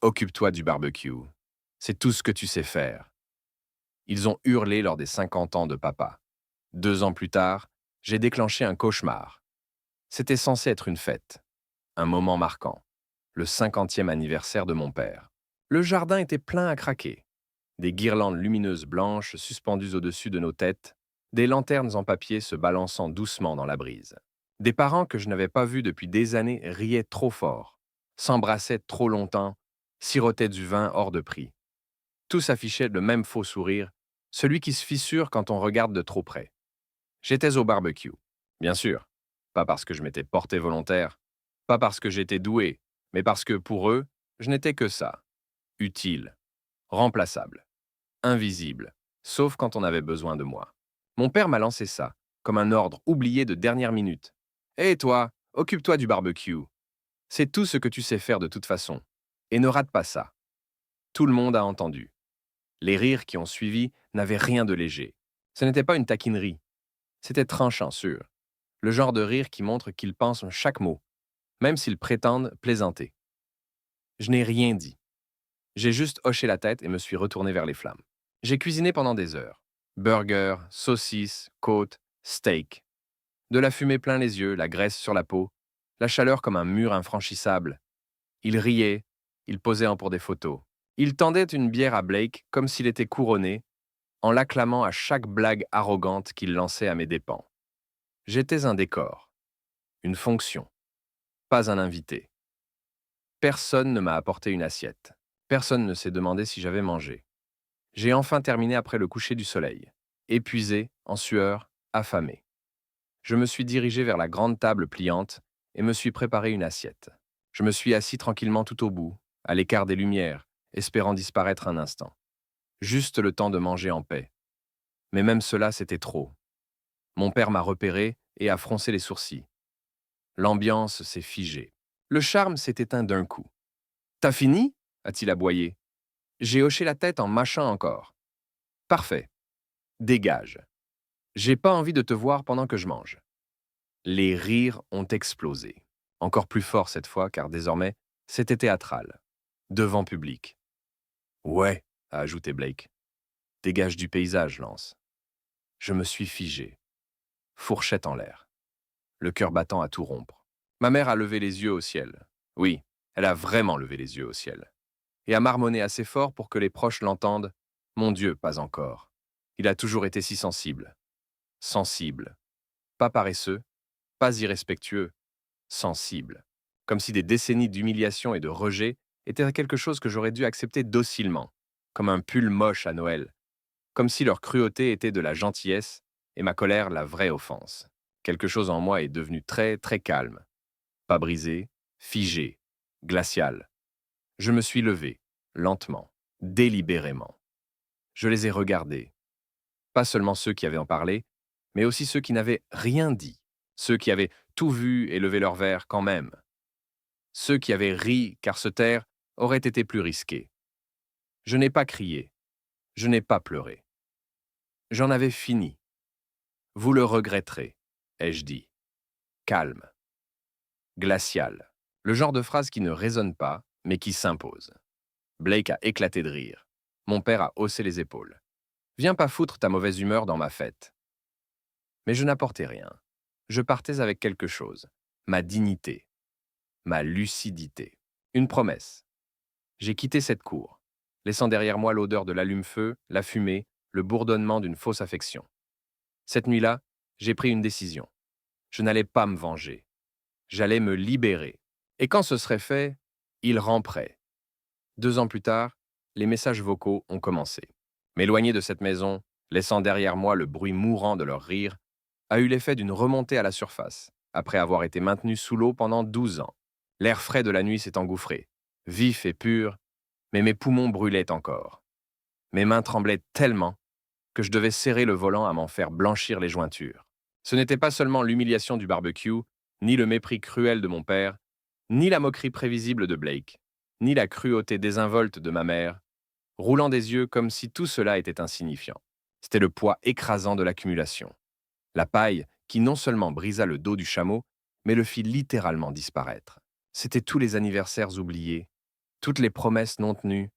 Occupe-toi du barbecue. C'est tout ce que tu sais faire. Ils ont hurlé lors des 50 ans de papa. 2 ans plus tard, j'ai déclenché un cauchemar. C'était censé être une fête, un moment marquant, le 50e anniversaire de mon père. Le jardin était plein à craquer. Des guirlandes lumineuses blanches suspendues au-dessus de nos têtes, des lanternes en papier se balançant doucement dans la brise. Des parents que je n'avais pas vus depuis des années riaient trop fort, s'embrassaient trop longtemps, sirotaient du vin hors de prix. Tous affichaient le même faux sourire, celui qui se fissure quand on regarde de trop près. J'étais au barbecue. Bien sûr, pas parce que je m'étais porté volontaire, pas parce que j'étais doué, mais parce que pour eux, je n'étais que ça. Utile, remplaçable, invisible, sauf quand on avait besoin de moi. Mon père m'a lancé ça, comme un ordre oublié de dernière minute. Hé toi, occupe-toi du barbecue. C'est tout ce que tu sais faire de toute façon. Et ne rate pas ça. Tout le monde a entendu. Les rires qui ont suivi n'avaient rien de léger. Ce n'était pas une taquinerie. C'était tranchant, sûr. Le genre de rire qui montre qu'ils pensent chaque mot, même s'ils prétendent plaisanter. Je n'ai rien dit. J'ai juste hoché la tête et me suis retourné vers les flammes. J'ai cuisiné pendant des heures. Burgers, saucisses, côtes, steak. De la fumée plein les yeux, la graisse sur la peau, la chaleur comme un mur infranchissable. Il riait, il posait en pour des photos. Il tendait une bière à Blake comme s'il était couronné, en l'acclamant à chaque blague arrogante qu'il lançait à mes dépens. J'étais un décor, une fonction, pas un invité. Personne ne m'a apporté une assiette. Personne ne s'est demandé si j'avais mangé. J'ai enfin terminé après le coucher du soleil, épuisé, en sueur, affamé. Je me suis dirigé vers la grande table pliante et me suis préparé une assiette. Je me suis assis tranquillement tout au bout, à l'écart des lumières, espérant disparaître un instant. Juste le temps de manger en paix. Mais même cela, c'était trop. Mon père m'a repéré et a froncé les sourcils. L'ambiance s'est figée. Le charme s'est éteint d'un coup. T'as fini a-t-il aboyé. J'ai hoché la tête en mâchant encore. Parfait. Dégage. J'ai pas envie de te voir pendant que je mange. Les rires ont explosé. Encore plus fort cette fois, car désormais, c'était théâtral. Devant public. Ouais, a ajouté Blake. Dégage du paysage, Lance. Je me suis figé. Fourchette en l'air. Le cœur battant à tout rompre. Ma mère a levé les yeux au ciel. Oui, elle a vraiment levé les yeux au ciel. Et a marmonné assez fort pour que les proches l'entendent. Mon Dieu, pas encore. Il a toujours été si sensible. Sensible. Pas paresseux, pas irrespectueux, sensible. Comme si des décennies d'humiliation et de rejet étaient quelque chose que j'aurais dû accepter docilement, comme un pull moche à Noël. Comme si leur cruauté était de la gentillesse et ma colère la vraie offense. Quelque chose en moi est devenu très, très calme. Pas brisé, figé, glacial. Je me suis levé, lentement, délibérément. Je les ai regardés. Pas seulement ceux qui avaient en parlé, mais aussi ceux qui n'avaient rien dit. Ceux qui avaient tout vu et levé leur verre quand même. Ceux qui avaient ri car se taire aurait été plus risqué. Je n'ai pas crié. Je n'ai pas pleuré. J'en avais fini. Vous le regretterez, ai-je dit. Calme. Glacial. Le genre de phrase qui ne résonne pas, mais qui s'impose. Blake a éclaté de rire. Mon père a haussé les épaules. Viens pas foutre ta mauvaise humeur dans ma fête. Mais je n'apportais rien. Je partais avec quelque chose. Ma dignité. Ma lucidité. Une promesse. J'ai quitté cette cour, laissant derrière moi l'odeur de l'allume-feu, la fumée, le bourdonnement d'une fausse affection. Cette nuit-là, j'ai pris une décision. Je n'allais pas me venger. J'allais me libérer. Et quand ce serait fait, il ramperait. 2 ans plus tard, les messages vocaux ont commencé. M'éloigner de cette maison, laissant derrière moi le bruit mourant de leur rire, a eu l'effet d'une remontée à la surface, après avoir été maintenu sous l'eau pendant 12 ans. L'air frais de la nuit s'est engouffré, vif et pur, mais mes poumons brûlaient encore. Mes mains tremblaient tellement que je devais serrer le volant à m'en faire blanchir les jointures. Ce n'était pas seulement l'humiliation du barbecue, ni le mépris cruel de mon père, ni la moquerie prévisible de Blake, ni la cruauté désinvolte de ma mère, roulant des yeux comme si tout cela était insignifiant. C'était le poids écrasant de l'accumulation. La paille qui non seulement brisa le dos du chameau, mais le fit littéralement disparaître. C'étaient tous les anniversaires oubliés, Toutes les promesses non tenues,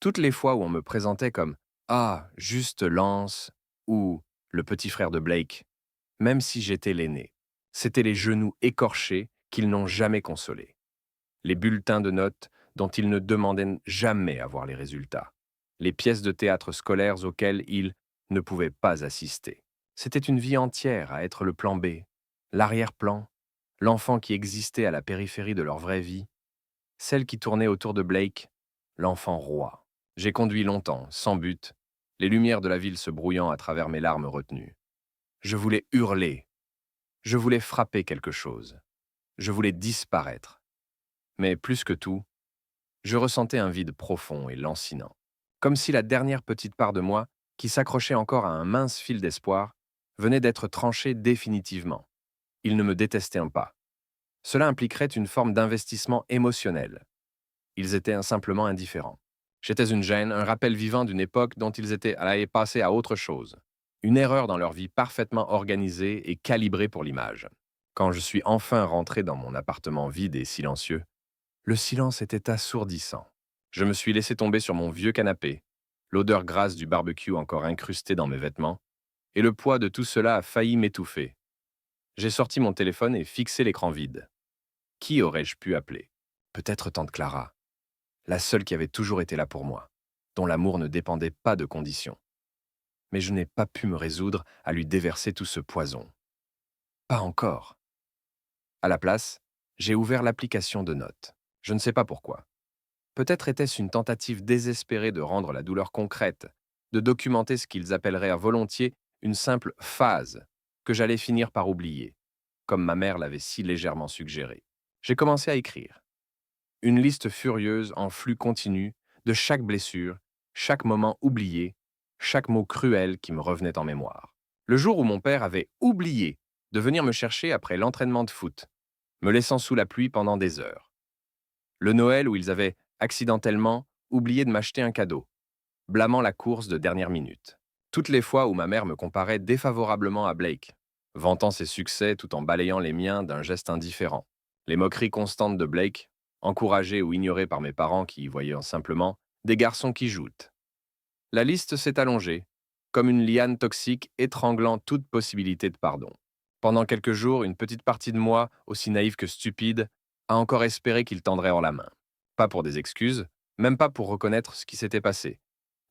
toutes les fois où on me présentait comme «Ah, juste Lance» ou «le petit frère de Blake», même si j'étais l'aîné. C'étaient les genoux écorchés qu'ils n'ont jamais consolés. Les bulletins de notes dont ils ne demandaient jamais à voir les résultats. Les pièces de théâtre scolaires auxquelles ils ne pouvaient pas assister. C'était une vie entière à être le plan B, l'arrière-plan, l'enfant qui existait à la périphérie de leur vraie vie, celle qui tournait autour de Blake, l'enfant roi. J'ai conduit longtemps, sans but, les lumières de la ville se brouillant à travers mes larmes retenues. Je voulais hurler, je voulais frapper quelque chose, je voulais disparaître. Mais plus que tout, je ressentais un vide profond et lancinant, comme si la dernière petite part de moi, qui s'accrochait encore à un mince fil d'espoir, venait d'être tranchée définitivement. Ils ne me détestaient pas. Cela impliquerait une forme d'investissement émotionnel. Ils étaient simplement indifférents. J'étais une gêne, un rappel vivant d'une époque dont ils étaient allés passer à autre chose. Une erreur dans leur vie parfaitement organisée et calibrée pour l'image. Quand je suis enfin rentré dans mon appartement vide et silencieux, le silence était assourdissant. Je me suis laissé tomber sur mon vieux canapé, l'odeur grasse du barbecue encore incrustée dans mes vêtements, et le poids de tout cela a failli m'étouffer. J'ai sorti mon téléphone et fixé l'écran vide. Qui aurais-je pu appeler? Peut-être tante Clara, la seule qui avait toujours été là pour moi, dont l'amour ne dépendait pas de conditions. Mais je n'ai pas pu me résoudre à lui déverser tout ce poison. Pas encore. À la place, j'ai ouvert l'application de notes. Je ne sais pas pourquoi. Peut-être était-ce une tentative désespérée de rendre la douleur concrète, de documenter ce qu'ils appelleraient à volontiers une simple phase que j'allais finir par oublier, comme ma mère l'avait si légèrement suggéré. J'ai commencé à écrire. Une liste furieuse en flux continu de chaque blessure, chaque moment oublié, chaque mot cruel qui me revenait en mémoire. Le jour où mon père avait oublié de venir me chercher après l'entraînement de foot, me laissant sous la pluie pendant des heures. Le Noël où ils avaient accidentellement oublié de m'acheter un cadeau, blâmant la course de dernière minute. Toutes les fois où ma mère me comparait défavorablement à Blake, vantant ses succès tout en balayant les miens d'un geste indifférent. Les moqueries constantes de Blake, encouragées ou ignorées par mes parents qui y voyaient simplement des garçons qui jouent. La liste s'est allongée, comme une liane toxique étranglant toute possibilité de pardon. Pendant quelques jours, une petite partie de moi, aussi naïve que stupide, a encore espéré qu'il tendrait hors la main. Pas pour des excuses, même pas pour reconnaître ce qui s'était passé,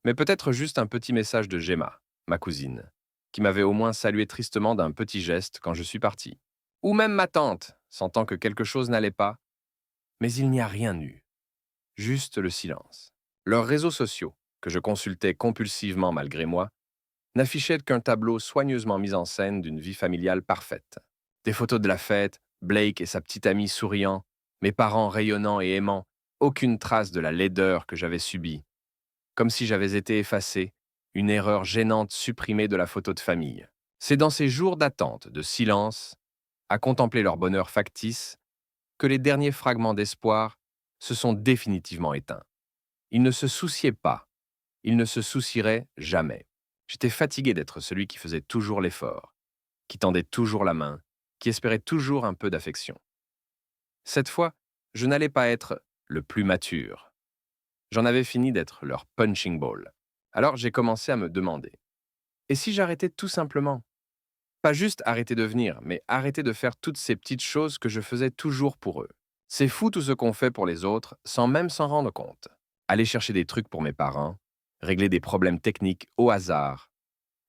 mais peut-être juste un petit message de Gemma, ma cousine, qui m'avait au moins salué tristement d'un petit geste quand je suis parti. Ou même ma tante, sentant que quelque chose n'allait pas, mais il n'y a rien eu. Juste le silence. Leurs réseaux sociaux, que je consultais compulsivement malgré moi, n'affichaient qu'un tableau soigneusement mis en scène d'une vie familiale parfaite. Des photos de la fête, Blake et sa petite amie souriant, mes parents rayonnants et aimants, aucune trace de la laideur que j'avais subie, comme si j'avais été effacé, une erreur gênante supprimée de la photo de famille. C'est dans ces jours d'attente, de silence, à contempler leur bonheur factice, que les derniers fragments d'espoir se sont définitivement éteints. Ils ne se souciaient pas, ils ne se soucieraient jamais. J'étais fatigué d'être celui qui faisait toujours l'effort, qui tendait toujours la main, qui espérait toujours un peu d'affection. Cette fois, je n'allais pas être le plus mature. J'en avais fini d'être leur punching ball. Alors j'ai commencé à me demander, et si j'arrêtais tout simplement? Pas juste arrêter de venir, mais arrêter de faire toutes ces petites choses que je faisais toujours pour eux. C'est fou tout ce qu'on fait pour les autres sans même s'en rendre compte. Aller chercher des trucs pour mes parents, régler des problèmes techniques au hasard,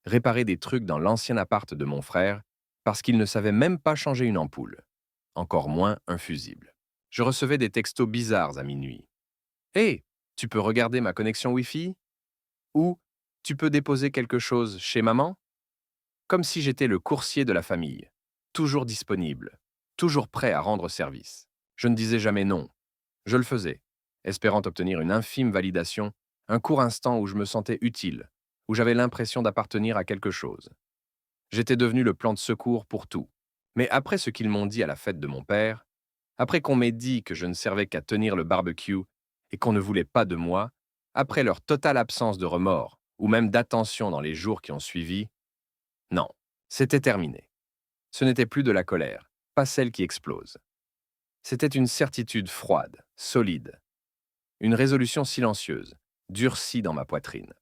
réparer des trucs dans l'ancien appart de mon frère parce qu'il ne savait même pas changer une ampoule, encore moins un fusible. Je recevais des textos bizarres à minuit. Hé, tu peux regarder ma connexion Wi-Fi? Ou tu peux déposer quelque chose chez maman? Comme si j'étais le coursier de la famille, toujours disponible, toujours prêt à rendre service. Je ne disais jamais non. Je le faisais, espérant obtenir une infime validation, un court instant où je me sentais utile, où j'avais l'impression d'appartenir à quelque chose. J'étais devenu le plan de secours pour tout. Mais après ce qu'ils m'ont dit à la fête de mon père, après qu'on m'ait dit que je ne servais qu'à tenir le barbecue et qu'on ne voulait pas de moi, après leur totale absence de remords ou même d'attention dans les jours qui ont suivi, non, c'était terminé. Ce n'était plus de la colère, pas celle qui explose. C'était une certitude froide, solide. Une résolution silencieuse, durcie dans ma poitrine.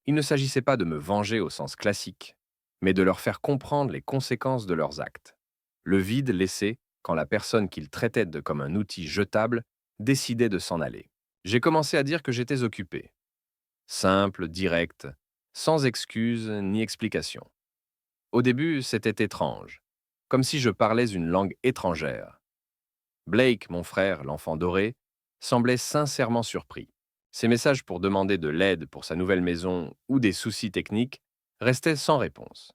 Il ne s'agissait pas de me venger au sens classique, mais de leur faire comprendre les conséquences de leurs actes. Le vide laissé quand la personne qu'ils traitaient comme un outil jetable décidait de s'en aller. J'ai commencé à dire que j'étais occupé. Simple, direct, sans excuses ni explication. Au début, c'était étrange, comme si je parlais une langue étrangère. Blake, mon frère, l'enfant doré, semblait sincèrement surpris. Ses messages pour demander de l'aide pour sa nouvelle maison ou des soucis techniques restaient sans réponse.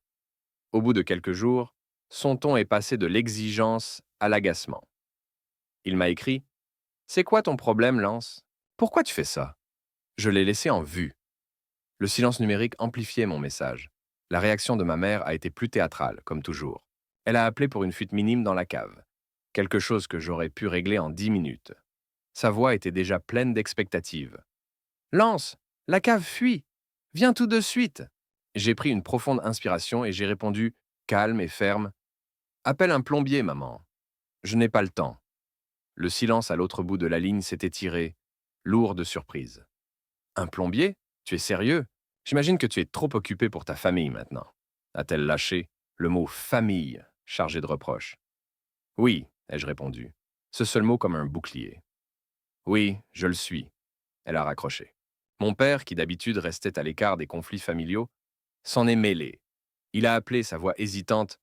Au bout de quelques jours, son ton est passé de l'exigence à l'agacement. Il m'a écrit: C'est quoi ton problème, Lance? Pourquoi tu fais ça? Je l'ai laissé en vue. Le silence numérique amplifiait mon message. La réaction de ma mère a été plus théâtrale, comme toujours. Elle a appelé pour une fuite minime dans la cave. Quelque chose que j'aurais pu régler en 10 minutes. Sa voix était déjà pleine d'expectatives. Lance, la cave fuit. Viens tout de suite. J'ai pris une profonde inspiration et j'ai répondu, calme et ferme: Appelle un plombier, maman. Je n'ai pas le temps. Le silence à l'autre bout de la ligne s'est étiré, lourd de surprise. Un plombier? Tu es sérieux? J'imagine que tu es trop occupé pour ta famille maintenant. A-t-elle lâché le mot famille, chargé de reproches? Oui, ai-je répondu, ce seul mot comme un bouclier. Oui, je le suis, elle a raccroché. Mon père, qui d'habitude restait à l'écart des conflits familiaux, s'en est mêlé. Il a appelé, sa voix hésitante: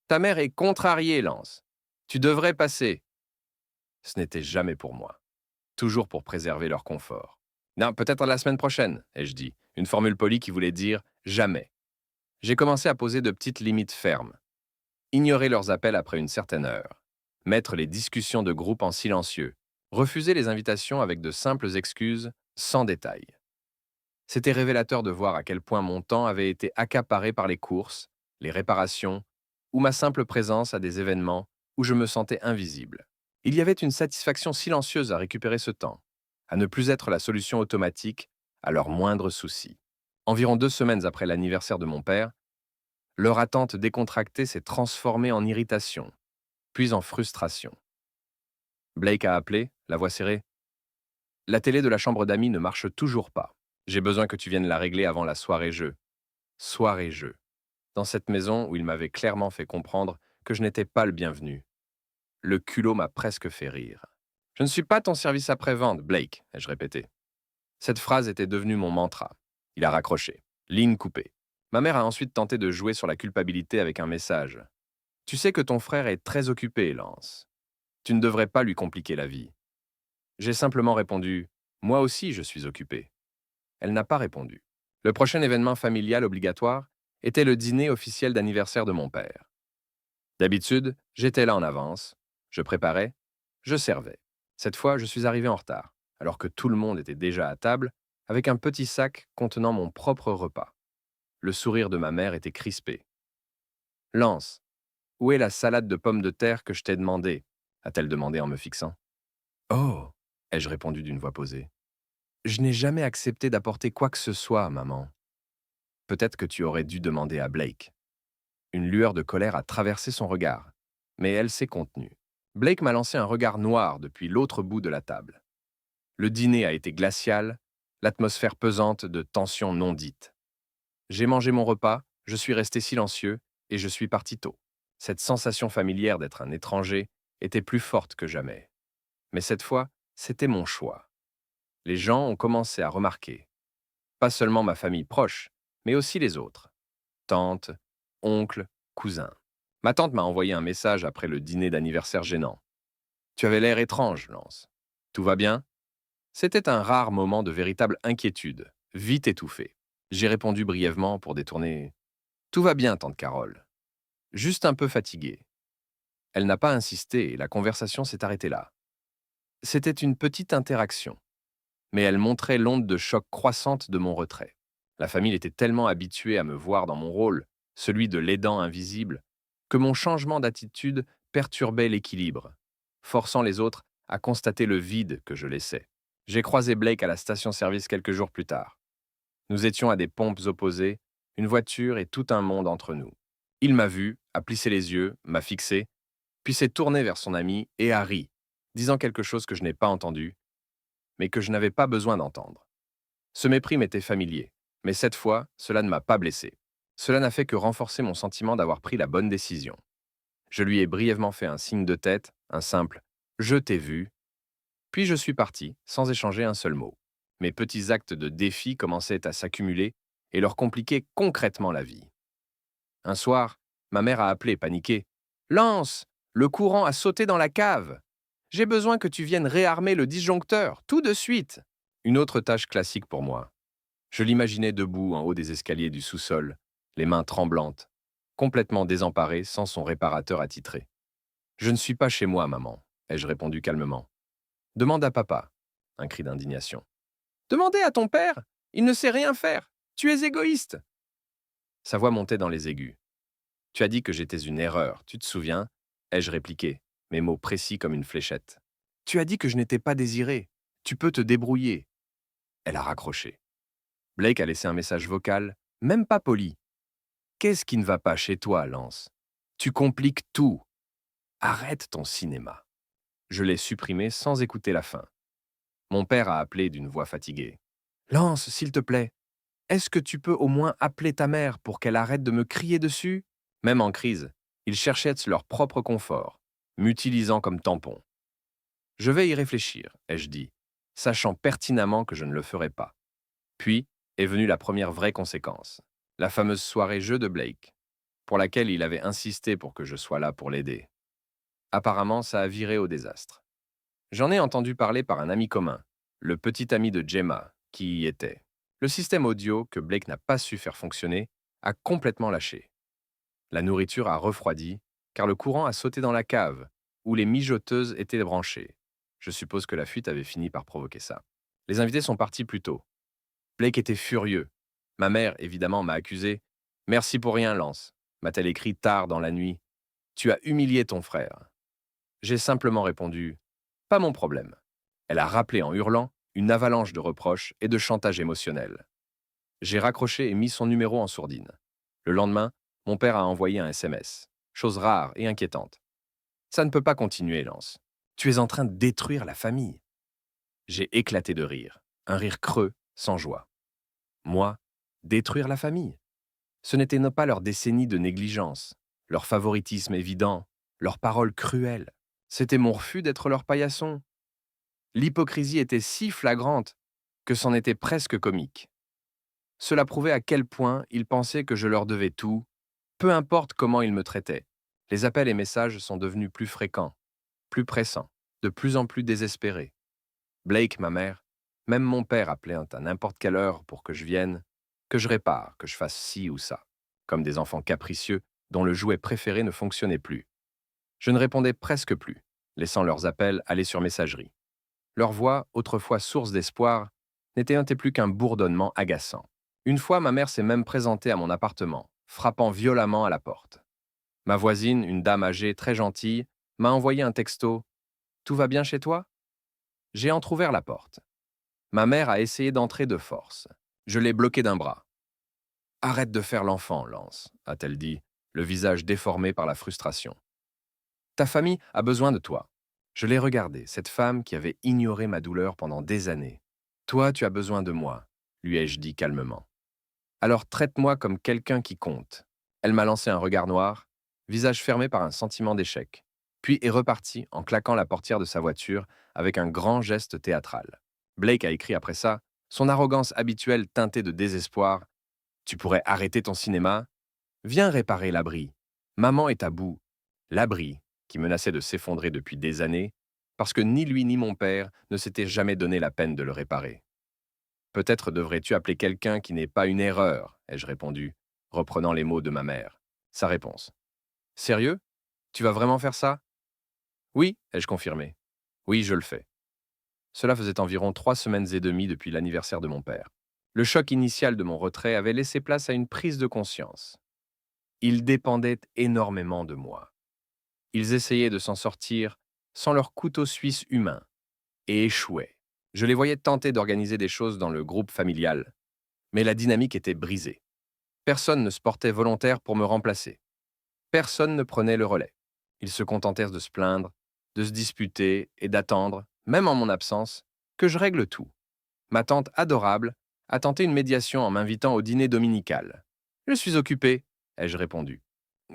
Ta mère est contrariée, Lance. Tu devrais passer. Ce n'était jamais pour moi. Toujours pour préserver leur confort. Non, peut-être la semaine prochaine, ai-je dit, une formule polie qui voulait dire jamais. J'ai commencé à poser de petites limites fermes. Ignorer leurs appels après une certaine heure. Mettre les discussions de groupe en silencieux. Refuser les invitations avec de simples excuses, sans détail. C'était révélateur de voir à quel point mon temps avait été accaparé par les courses, les réparations, ou ma simple présence à des événements où je me sentais invisible. Il y avait une satisfaction silencieuse à récupérer ce temps, à ne plus être la solution automatique à leurs moindres soucis. Environ 2 semaines après l'anniversaire de mon père, leur attente décontractée s'est transformée en irritation, puis en frustration. Blake a appelé, la voix serrée. La télé de la chambre d'amis ne marche toujours pas. J'ai besoin que tu viennes la régler avant la soirée-jeu. Soirée-jeu. Dans cette maison où il m'avait clairement fait comprendre que je n'étais pas le bienvenu. Le culot m'a presque fait rire. Je ne suis pas ton service après-vente, Blake, ai-je répété. Cette phrase était devenue mon mantra. Il a raccroché. Ligne coupée. Ma mère a ensuite tenté de jouer sur la culpabilité avec un message. Tu sais que ton frère est très occupé, Lance. Tu ne devrais pas lui compliquer la vie. J'ai simplement répondu: Moi aussi, je suis occupé. Elle n'a pas répondu. Le prochain événement familial obligatoire était le dîner officiel d'anniversaire de mon père. D'habitude, j'étais là en avance, je préparais, je servais. Cette fois, je suis arrivé en retard, alors que tout le monde était déjà à table, avec un petit sac contenant mon propre repas. Le sourire de ma mère était crispé. Lance, où est la salade de pommes de terre que je t'ai demandée? A-t-elle demandé en me fixant. Oh, ai-je répondu d'une voix posée. Je n'ai jamais accepté d'apporter quoi que ce soit, maman. Peut-être que tu aurais dû demander à Blake. Une lueur de colère a traversé son regard, mais elle s'est contenue. Blake m'a lancé un regard noir depuis l'autre bout de la table. Le dîner a été glacial, l'atmosphère pesante de tensions non dites. J'ai mangé mon repas, je suis resté silencieux et je suis parti tôt. Cette sensation familière d'être un étranger était plus forte que jamais. Mais cette fois, c'était mon choix. Les gens ont commencé à remarquer. Pas seulement ma famille proche, mais aussi les autres. Tante, oncle, cousin. Ma tante m'a envoyé un message après le dîner d'anniversaire gênant. Tu avais l'air étrange, Lance. Tout va bien? C'était un rare moment de véritable inquiétude, vite étouffé. J'ai répondu brièvement pour détourner. Tout va bien, tante Carole. Juste un peu fatigué. Elle n'a pas insisté et la conversation s'est arrêtée là. C'était une petite interaction, mais elle montrait l'onde de choc croissante de mon retrait. La famille était tellement habituée à me voir dans mon rôle, celui de l'aidant invisible, que mon changement d'attitude perturbait l'équilibre, forçant les autres à constater le vide que je laissais. J'ai croisé Blake à la station-service quelques jours plus tard. Nous étions à des pompes opposées, une voiture et tout un monde entre nous. Il m'a vu, a plissé les yeux, m'a fixé, puis s'est tourné vers son ami et a ri, disant quelque chose que je n'ai pas entendu, mais que je n'avais pas besoin d'entendre. Ce mépris m'était familier, mais cette fois, cela ne m'a pas blessé. Cela n'a fait que renforcer mon sentiment d'avoir pris la bonne décision. Je lui ai brièvement fait un signe de tête, un simple « je t'ai vu », puis je suis parti, sans échanger un seul mot. Mes petits actes de défi commençaient à s'accumuler et leur compliquer concrètement la vie. Un soir, ma mère a appelé, paniquée. « Lance, le courant a sauté dans la cave. J'ai besoin que tu viennes réarmer le disjoncteur, tout de suite. » Une autre tâche classique pour moi. Je l'imaginais debout en haut des escaliers du sous-sol, les mains tremblantes, complètement désemparé, sans son réparateur attitré. « Je ne suis pas chez moi, maman, » ai-je répondu calmement. « Demande à papa. » Un cri d'indignation. « Demandez à ton père. Il ne sait rien faire. Tu es égoïste. » Sa voix montait dans les aigus. « Tu as dit que j'étais une erreur, tu te souviens ?» ai-je répliqué, mes mots précis comme une fléchette. « Tu as dit que je n'étais pas désiré. Tu peux te débrouiller. » Elle a raccroché. Blake a laissé un message vocal, même pas poli. « Qu'est-ce qui ne va pas chez toi, Lance? Tu compliques tout. Arrête ton cinéma. » Je l'ai supprimé sans écouter la fin. Mon père a appelé d'une voix fatiguée. « Lance, s'il te plaît, est-ce que tu peux au moins appeler ta mère pour qu'elle arrête de me crier dessus ?» Même en crise, ils cherchaient leur propre confort, m'utilisant comme tampon. « Je vais y réfléchir, » ai-je dit, sachant pertinemment que je ne le ferais pas. Puis est venue la première vraie conséquence, la fameuse soirée jeu de Blake, pour laquelle il avait insisté pour que je sois là pour l'aider. Apparemment, ça a viré au désastre. J'en ai entendu parler par un ami commun, le petit ami de Gemma, qui y était. Le système audio que Blake n'a pas su faire fonctionner a complètement lâché. La nourriture a refroidi, car le courant a sauté dans la cave, où les mijoteuses étaient branchées. Je suppose que la fuite avait fini par provoquer ça. Les invités sont partis plus tôt. Blake était furieux. Ma mère, évidemment, m'a accusé. « Merci pour rien, Lance », m'a-t-elle écrit tard dans la nuit. « Tu as humilié ton frère. » J'ai simplement répondu « Pas mon problème ». Elle a rappelé en hurlant une avalanche de reproches et de chantage émotionnel. J'ai raccroché et mis son numéro en sourdine. Le lendemain, mon père a envoyé un SMS. Chose rare et inquiétante. « Ça ne peut pas continuer, Lance. Tu es en train de détruire la famille. » J'ai éclaté de rire, un rire creux, sans joie. Moi, détruire la famille? Ce n'était pas leur décennie de négligence, leur favoritisme évident, leurs paroles cruelles. C'était mon refus d'être leur paillasson. L'hypocrisie était si flagrante que c'en était presque comique. Cela prouvait à quel point ils pensaient que je leur devais tout, peu importe comment ils me traitaient. Les appels et messages sont devenus plus fréquents, plus pressants, de plus en plus désespérés. Blake, ma mère, même mon père appelait à n'importe quelle heure pour que je vienne, que je répare, que je fasse ci ou ça, comme des enfants capricieux dont le jouet préféré ne fonctionnait plus. Je ne répondais presque plus, laissant leurs appels aller sur messagerie. Leur voix, autrefois source d'espoir, n'était plus qu'un bourdonnement agaçant. Une fois, ma mère s'est même présentée à mon appartement, frappant violemment à la porte. Ma voisine, une dame âgée très gentille, m'a envoyé un texto « Tout va bien chez toi ?» J'ai entrouvert la porte. Ma mère a essayé d'entrer de force. Je l'ai bloquée d'un bras. « Arrête de faire l'enfant, Lance », a-t-elle dit, le visage déformé par la frustration. « Ta famille a besoin de toi. » Je l'ai regardée, cette femme qui avait ignoré ma douleur pendant des années. « Toi, tu as besoin de moi », lui ai-je dit calmement. « Alors traite-moi comme quelqu'un qui compte. » Elle m'a lancé un regard noir, visage fermé par un sentiment d'échec, puis est repartie en claquant la portière de sa voiture avec un grand geste théâtral. Blake a écrit après ça, son arrogance habituelle teintée de désespoir. « Tu pourrais arrêter ton cinéma? Viens réparer l'abri. Maman est à bout. » L'abri, qui menaçait de s'effondrer depuis des années, parce que ni lui ni mon père ne s'étaient jamais donné la peine de le réparer. « Peut-être devrais-tu appeler quelqu'un qui n'est pas une erreur, » ai-je répondu, reprenant les mots de ma mère. Sa réponse. « Sérieux? Tu vas vraiment faire ça? » « Oui, » ai-je confirmé. « Oui, je le fais. » Cela faisait environ 3 semaines et demie depuis l'anniversaire de mon père. Le choc initial de mon retrait avait laissé place à une prise de conscience. Ils dépendaient énormément de moi. Ils essayaient de s'en sortir sans leur couteau suisse humain et échouaient. Je les voyais tenter d'organiser des choses dans le groupe familial, mais la dynamique était brisée. Personne ne se portait volontaire pour me remplacer. Personne ne prenait le relais. Ils se contentèrent de se plaindre, de se disputer et d'attendre, même en mon absence, Que je règle tout. Ma tante adorable a tenté une médiation en m'invitant au dîner dominical. Je suis occupé, ai-je répondu.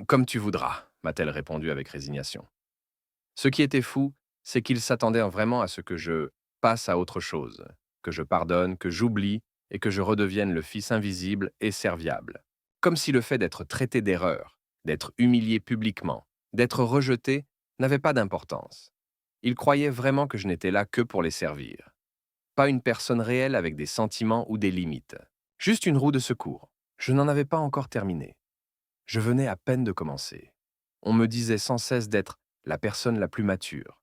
Comme tu voudras, m'a-t-elle répondu avec résignation. Ce qui était fou, c'est qu'il s'attendait vraiment à ce que je passe à autre chose, que je pardonne, que j'oublie et que je redevienne le fils invisible et serviable. Comme si le fait d'être traité d'erreur, d'être humilié publiquement, d'être rejeté n'avait pas d'importance. Il croyait vraiment que je n'étais là que pour les servir. Pas une personne réelle avec des sentiments ou des limites. Juste une roue de secours. Je n'en avais pas encore terminé. Je venais à peine de commencer. On me disait sans cesse d'être la personne la plus mature.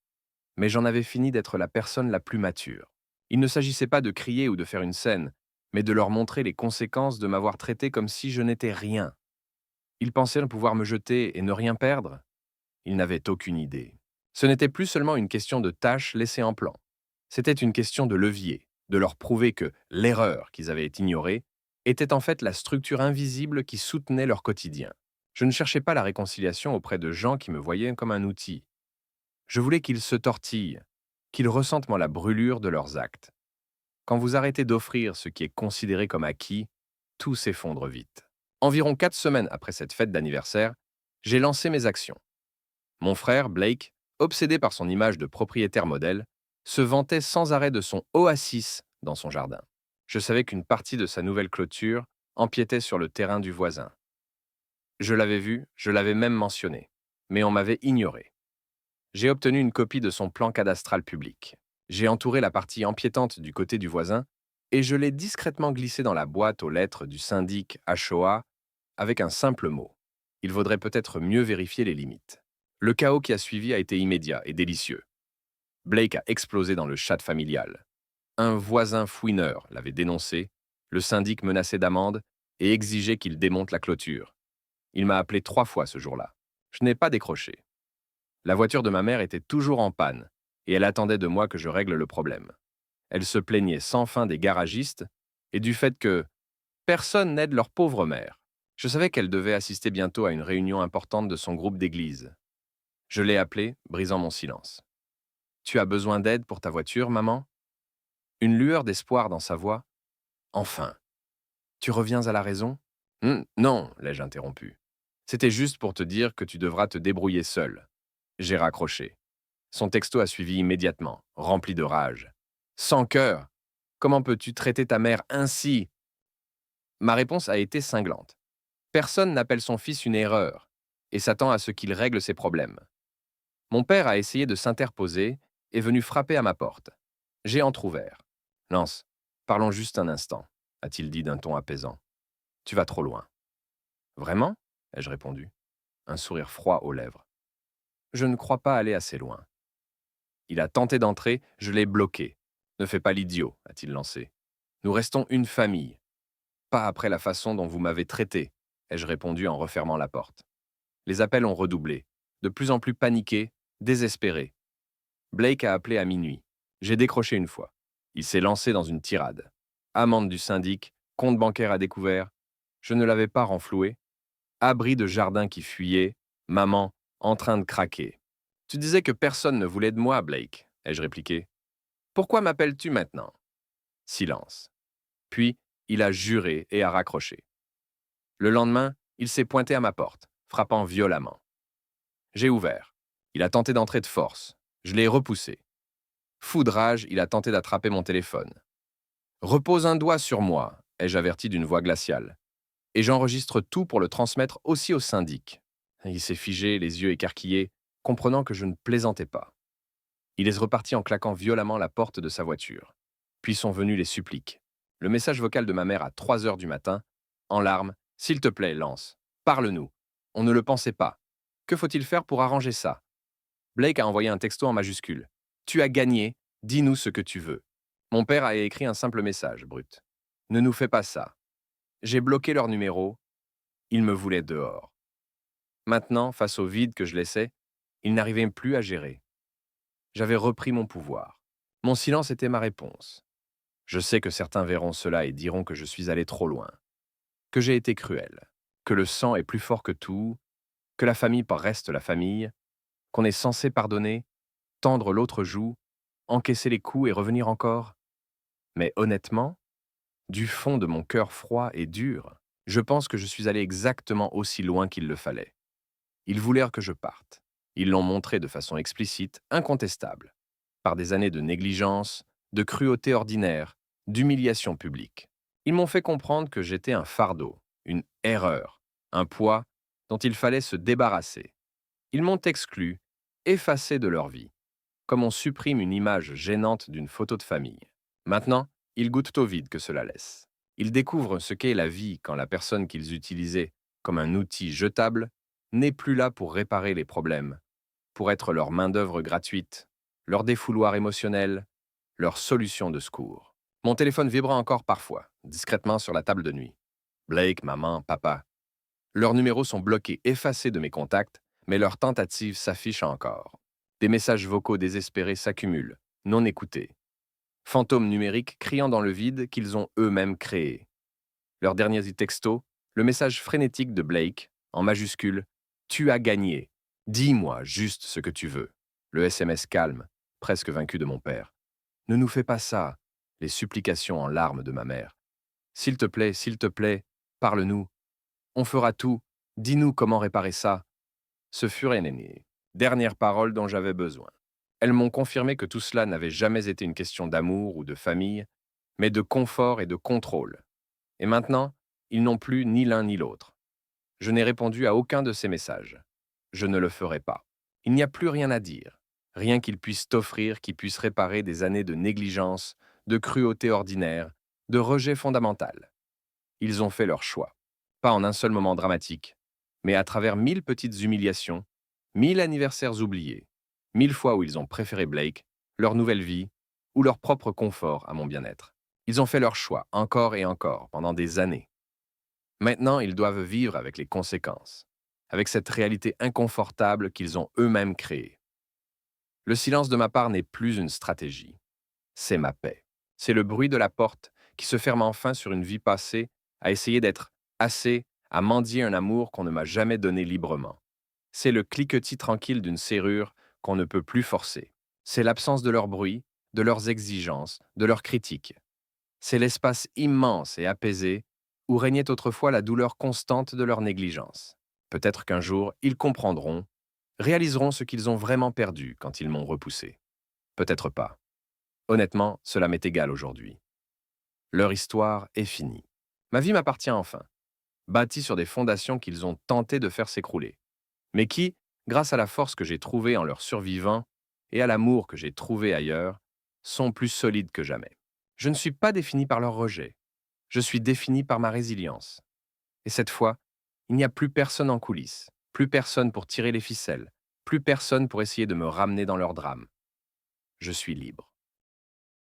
Mais j'en avais fini d'être la personne la plus mature. Il ne s'agissait pas de crier ou de faire une scène, mais de leur montrer les conséquences de m'avoir traité comme si je n'étais rien. Ils pensaient pouvoir me jeter et ne rien perdre. Ils n'avaient aucune idée. Ce n'était plus seulement une question de tâches laissées en plan. C'était une question de levier, de leur prouver que l'erreur qu'ils avaient ignorée était en fait la structure invisible qui soutenait leur quotidien. Je ne cherchais pas la réconciliation auprès de gens qui me voyaient comme un outil. Je voulais qu'ils se tortillent, qu'ils ressentent la brûlure de leurs actes. Quand vous arrêtez d'offrir ce qui est considéré comme acquis, tout s'effondre vite. Environ 4 semaines après cette fête d'anniversaire, j'ai lancé mes actions. Mon frère, Blake, obsédé par son image de propriétaire modèle, se vantait sans arrêt de son oasis dans son jardin. Je savais qu'une partie de sa nouvelle clôture empiétait sur le terrain du voisin. Je l'avais vu, je l'avais même mentionné, mais on m'avait ignoré. J'ai obtenu une copie de son plan cadastral public. J'ai entouré la partie empiétante du côté du voisin et je l'ai discrètement glissé dans la boîte aux lettres du syndic HOA avec un simple mot. Il vaudrait peut-être mieux vérifier les limites. Le chaos qui a suivi a été immédiat et délicieux. Blake a explosé dans le chat familial. Un voisin fouineur l'avait dénoncé, le syndic menaçait d'amende et exigeait qu'il démonte la clôture. Il m'a appelé 3 fois ce jour-là. Je n'ai pas décroché. La voiture de ma mère était toujours en panne et elle attendait de moi que je règle le problème. Elle se plaignait sans fin des garagistes et du fait que personne n'aide leur pauvre mère. Je savais qu'elle devait assister bientôt à une réunion importante de son groupe d'église. Je l'ai appelée, brisant mon silence. Tu as besoin d'aide pour ta voiture, maman? Une lueur d'espoir dans sa voix. Enfin. Tu reviens à la raison? Non, l'ai-je interrompu. C'était juste pour te dire que tu devras te débrouiller seul. J'ai raccroché. Son texto a suivi immédiatement, rempli de rage. Sans cœur! Comment peux-tu traiter ta mère ainsi? Ma réponse a été cinglante. Personne n'appelle son fils une erreur et s'attend à ce qu'il règle ses problèmes. Mon père a essayé de s'interposer et est venu frapper à ma porte. J'ai entr'ouvert. Lance, parlons juste un instant, a-t-il dit d'un ton apaisant. Tu vas trop loin. Vraiment? Ai-je répondu, un sourire froid aux lèvres. Je ne crois pas aller assez loin. Il a tenté d'entrer, je l'ai bloqué. Ne fais pas l'idiot, a-t-il lancé. Nous restons une famille. Pas après la façon dont vous m'avez traité, ai-je répondu en refermant la porte. Les appels ont redoublé, de plus en plus paniqués, désespérés. Blake a appelé à minuit. J'ai décroché une fois. Il s'est lancé dans une tirade. Amende du syndic, compte bancaire à découvert. Je ne l'avais pas renfloué. Abri de jardin qui fuyait, maman en train de craquer. Tu disais que personne ne voulait de moi, Blake, ai-je répliqué. Pourquoi m'appelles-tu maintenant? Silence. Puis, il a juré et a raccroché. Le lendemain, il s'est pointé à ma porte, frappant violemment. J'ai ouvert. Il a tenté d'entrer de force. Je l'ai repoussé. Fou de rage, il a tenté d'attraper mon téléphone. Repose un doigt sur moi, ai-je averti d'une voix glaciale. Et j'enregistre tout pour le transmettre aussi au syndic. Il s'est figé, les yeux écarquillés, comprenant que je ne plaisantais pas. Il est reparti en claquant violemment la porte de sa voiture. Puis sont venus les suppliques. Le message vocal de ma mère à 3 heures du matin, en larmes, « S'il te plaît, Lance, parle-nous. On ne le pensait pas. Que faut-il faire pour arranger ça ?» Blake a envoyé un texto en majuscule. « Tu as gagné, dis-nous ce que tu veux. » Mon père a écrit un simple message, brut. « Ne nous fais pas ça. » J'ai bloqué leur numéro. Ils me voulaient dehors. Maintenant, face au vide que je laissais, ils n'arrivaient plus à gérer. J'avais repris mon pouvoir. Mon silence était ma réponse. Je sais que certains verront cela et diront que je suis allé trop loin, que j'ai été cruel, que le sang est plus fort que tout, que la famille reste la famille, qu'on est censé pardonner, tendre l'autre joue, encaisser les coups et revenir encore. Mais honnêtement, du fond de mon cœur froid et dur, je pense que je suis allé exactement aussi loin qu'il le fallait. Ils voulèrent que je parte. Ils l'ont montré de façon explicite, incontestable, par des années de négligence, de cruauté ordinaire, d'humiliation publique. Ils m'ont fait comprendre que j'étais un fardeau, une erreur, un poids dont il fallait se débarrasser. Ils m'ont exclu, effacé de leur vie, comme on supprime une image gênante d'une photo de famille. Maintenant, ils goûtent au vide que cela laisse. Ils découvrent ce qu'est la vie quand la personne qu'ils utilisaient comme un outil jetable n'est plus là pour réparer les problèmes, pour être leur main-d'œuvre gratuite, leur défouloir émotionnel, leur solution de secours. Mon téléphone vibra encore parfois, discrètement sur la table de nuit. Blake, maman, papa. Leurs numéros sont bloqués, effacés de mes contacts, mais leurs tentatives s'affichent encore. Des messages vocaux désespérés s'accumulent, non écoutés. Fantômes numériques criant dans le vide qu'ils ont eux-mêmes créé. Leurs derniers textos, le message frénétique de Blake, en majuscule, Tu as gagné. Dis-moi juste ce que tu veux. Le SMS calme, presque vaincu de mon père. Ne nous fais pas ça. Les supplications en larmes de ma mère. S'il te plaît, parle-nous. On fera tout. Dis-nous comment réparer ça. Ce furent les dernières paroles dont j'avais besoin. Elles m'ont confirmé que tout cela n'avait jamais été une question d'amour ou de famille, mais de confort et de contrôle. Et maintenant, ils n'ont plus ni l'un ni l'autre. Je n'ai répondu à aucun de ces messages. Je ne le ferai pas. Il n'y a plus rien à dire, rien qu'ils puissent t'offrir qui puisse réparer des années de négligence, de cruauté ordinaire, de rejet fondamental. Ils ont fait leur choix, pas en un seul moment dramatique, mais à travers 1000 petites humiliations, 1000 anniversaires oubliés, 1000 fois où ils ont préféré Blake, leur nouvelle vie ou leur propre confort à mon bien-être. Ils ont fait leur choix encore et encore pendant des années. Maintenant, ils doivent vivre avec les conséquences, avec cette réalité inconfortable qu'ils ont eux-mêmes créée. Le silence de ma part n'est plus une stratégie, c'est ma paix. C'est le bruit de la porte qui se ferme enfin sur une vie passée à essayer d'être assez, à mendier un amour qu'on ne m'a jamais donné librement. C'est le cliquetis tranquille d'une serrure qu'on ne peut plus forcer. C'est l'absence de leur bruit, de leurs exigences, de leurs critiques. C'est l'espace immense et apaisé où régnait autrefois la douleur constante de leur négligence. Peut-être qu'un jour, ils comprendront, réaliseront ce qu'ils ont vraiment perdu quand ils m'ont repoussé. Peut-être pas. Honnêtement, cela m'est égal aujourd'hui. Leur histoire est finie. Ma vie m'appartient enfin, bâtie sur des fondations qu'ils ont tenté de faire s'écrouler, mais qui, grâce à la force que j'ai trouvée en leur survivant et à l'amour que j'ai trouvé ailleurs, sont plus solides que jamais. Je ne suis pas défini par leur rejet. Je suis défini par ma résilience. Et cette fois, il n'y a plus personne en coulisses, plus personne pour tirer les ficelles, plus personne pour essayer de me ramener dans leur drame. Je suis libre.